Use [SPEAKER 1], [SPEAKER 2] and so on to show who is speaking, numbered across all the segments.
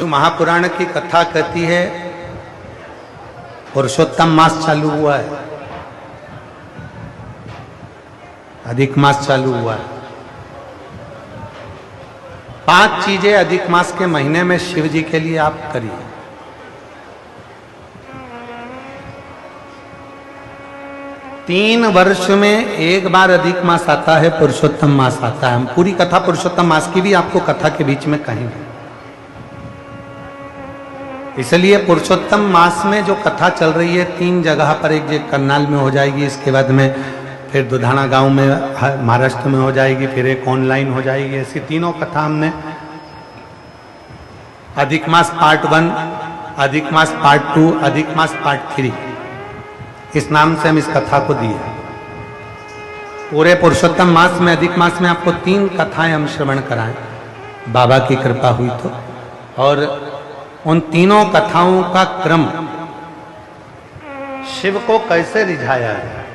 [SPEAKER 1] विष्णु महापुराण की कथा कहती है पुरुषोत्तम मास चालू हुआ है, अधिक मास चालू हुआ है। 5 चीजें अधिक मास के महीने में शिव जी के लिए आप करिए। तीन वर्ष में एक बार अधिक मास आता है, पुरुषोत्तम मास आता है। हम पूरी कथा पुरुषोत्तम मास की भी आपको कथा के बीच में कहेंगे। इसलिए पुरुषोत्तम मास में जो कथा चल रही है 3 जगह पर, एक जगह करनाल में हो जाएगी, इसके बाद में फिर दुधाना गांव में महाराष्ट्र में हो जाएगी, फिर एक ऑनलाइन हो जाएगी। ऐसी तीनों कथा हमने अधिक मास पार्ट 1, अधिक मास पार्ट 2, अधिक मास पार्ट 3 इस नाम से हम इस कथा को दिए। पूरे पुरुषोत्तम मास में, अधिक मास में आपको 3 कथाएं हम श्रवण कराएं, बाबा की कृपा हुई तो। और उन तीनों कथाओं का क्रम, शिव को कैसे रिझाया है।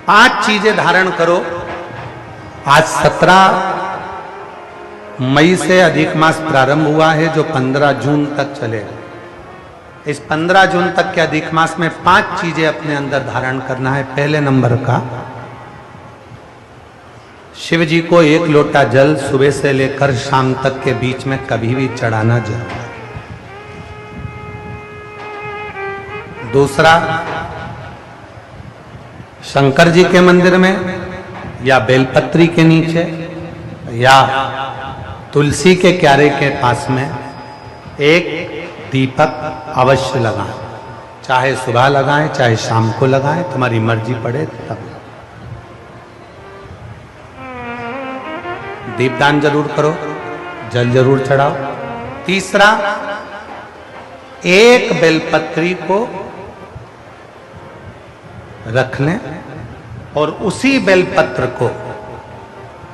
[SPEAKER 1] 5 चीजें धारण करो। आज 17 मई से अधिक मास प्रारंभ हुआ है, जो 15 जून तक चलेगा। इस 15 जून तक के अधिक मास में 5 चीजें अपने अंदर धारण करना है। पहले नंबर का, शिव जी को 1 लोटा जल सुबह से लेकर शाम तक के बीच में कभी भी चढ़ाना जरूर है। दूसरा, शंकर जी के मंदिर में या बेलपत्री के नीचे या तुलसी के क्यारे के पास में एक दीपक अवश्य लगाएं। चाहे सुबह लगाएं, चाहे शाम को लगाएं, तुम्हारी मर्जी पड़े तब। दीपदान जरूर करो, जल जरूर चढ़ाओ। तीसरा, एक बेलपत्री को रख लें और उसी बेलपत्र को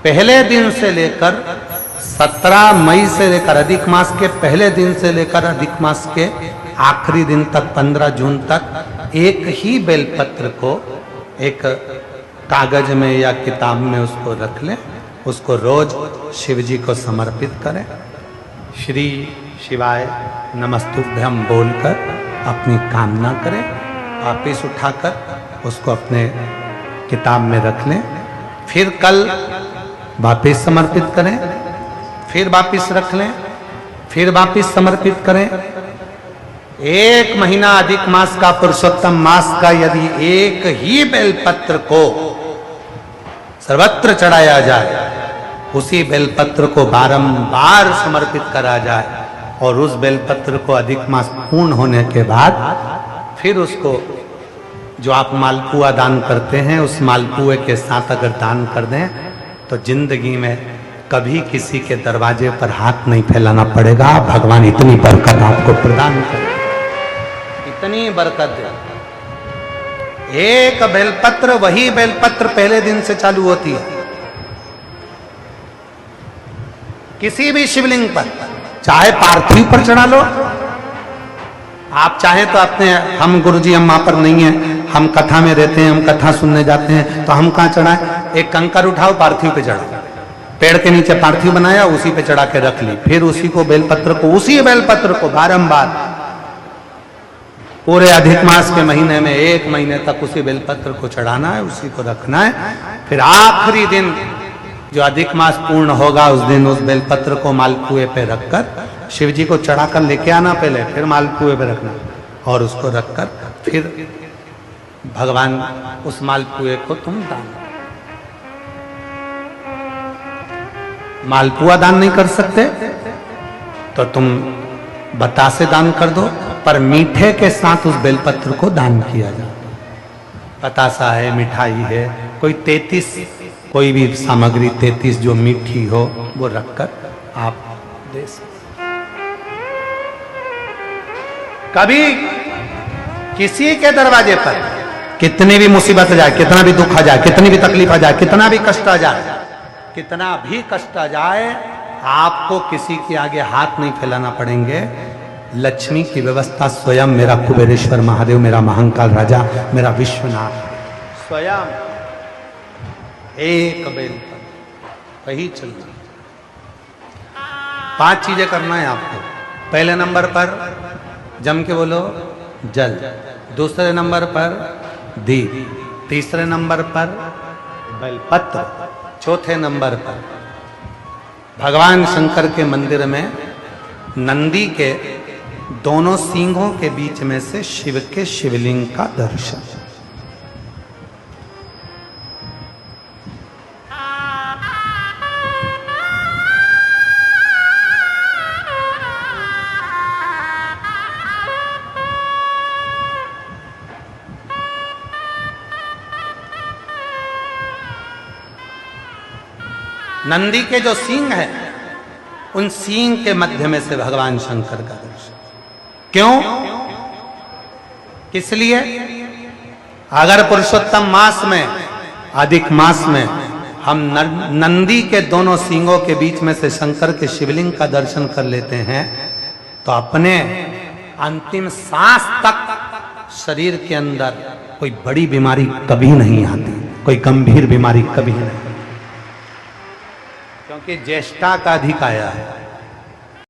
[SPEAKER 1] पहले दिन से लेकर 17 मई से लेकर, अधिक मास के पहले दिन से लेकर अधिक मास के आखिरी दिन तक 15 जून तक एक ही बेलपत्र को एक कागज में या किताब में उसको रख लें। उसको रोज शिव जी को समर्पित करें। श्री शिवाय नमस्तुभ्यम बोलकर अपनी कामना करें। वापिस उठाकर उसको अपने किताब में रख लें। फिर कल वापिस समर्पित करें, फिर वापिस रख लें, फिर वापिस समर्पित करें। 1 महीना अधिक मास का, पुरुषोत्तम मास का, यदि एक ही बेलपत्र को सर्वत्र चढ़ाया जाए, उसी बेलपत्र को बारंबार समर्पित करा जाए और उस बेलपत्र को अधिक मास पूर्ण होने के बाद फिर उसको, जो आप मालपुआ दान करते हैं, उस मालपुए के साथ अगर दान कर दें तो जिंदगी में कभी किसी के दरवाजे पर हाथ नहीं फैलाना पड़ेगा। भगवान इतनी बरकत आपको प्रदान करे, इतनी बरकत दे। एक बेलपत्र, वही बेलपत्र पहले दिन से चालू होती है। किसी भी शिवलिंग पर, चाहे पार्थिव पर चढ़ा लो, आप चाहें तो अपने, हम गुरुजी हम वहां पर नहीं है, हम कथा में रहते हैं, हम कथा सुनने जाते हैं, तो हम कहां चढ़ाएं? एक कंकर उठाओ, पार्थिव पे चढ़ाओ। पेड़ के नीचे पार्थिव बनाया, उसी पे चढ़ा के रख ली। फिर उसी को बेलपत्र को, उसी बेलपत्र को बारंबार पूरे अधिक मास के महीने में 1 महीने तक उसी बेलपत्र को चढ़ाना है, उसी को रखना है। फिर आखिरी दिन जो अधिक मास पूर्ण होगा, उस दिन उस बेलपत्र को मालपुए पे रखकर शिव जी को चढ़ाकर लेके आना पहले, फिर मालपुए पे रखना और उसको रखकर फिर भगवान उस मालपुए को तुम दान। मालपुआ दान नहीं कर सकते तो तुम बतासे दान कर दो, पर मीठे के साथ उस बेलपत्र को दान किया जाए। बतासा है, मिठाई है, कोई 33 कोई भी सामग्री 33 जो मीठी हो वो रखकर आप दे सकते। कभी किसी के दरवाजे पर कितनी भी मुसीबत आ जाए, कितना भी दुख आ जाए, कितनी भी तकलीफ आ जाए, कितना भी कष्ट आ जाए, कितना भी कष्ट आ जाए, आपको किसी के आगे हाथ नहीं फैलाना पड़ेंगे। लक्ष्मी की व्यवस्था स्वयं मेरा कुबेरेश्वर महादेव, मेरा महाकाल राजा, मेरा विश्वनाथ स्वयं एक बेल पर वही चलती। 5 चीजें करना है आपको। पहले नंबर पर जम के बोलो जल, दूसरे नंबर पर दीप, तीसरे नंबर पर बेलपत्र, चौथे नंबर पर भगवान शंकर के मंदिर में नंदी के दोनों सींगों के बीच में से शिव के शिवलिंग का दर्शन। नंदी के जो सींग है, उन सींग के मध्य में से भगवान शंकर का दर्शन। क्यों? किस लिए? अगर पुरुषोत्तम मास में, अधिक मास में हम नंदी के दोनों सींगों के बीच में से शंकर के शिवलिंग का दर्शन कर लेते हैं तो अपने अंतिम सांस तक शरीर के अंदर कोई बड़ी बीमारी कभी नहीं आती, कोई गंभीर बीमारी कभी नहीं, क्योंकि ज्येष्ठा का अधिक आया है।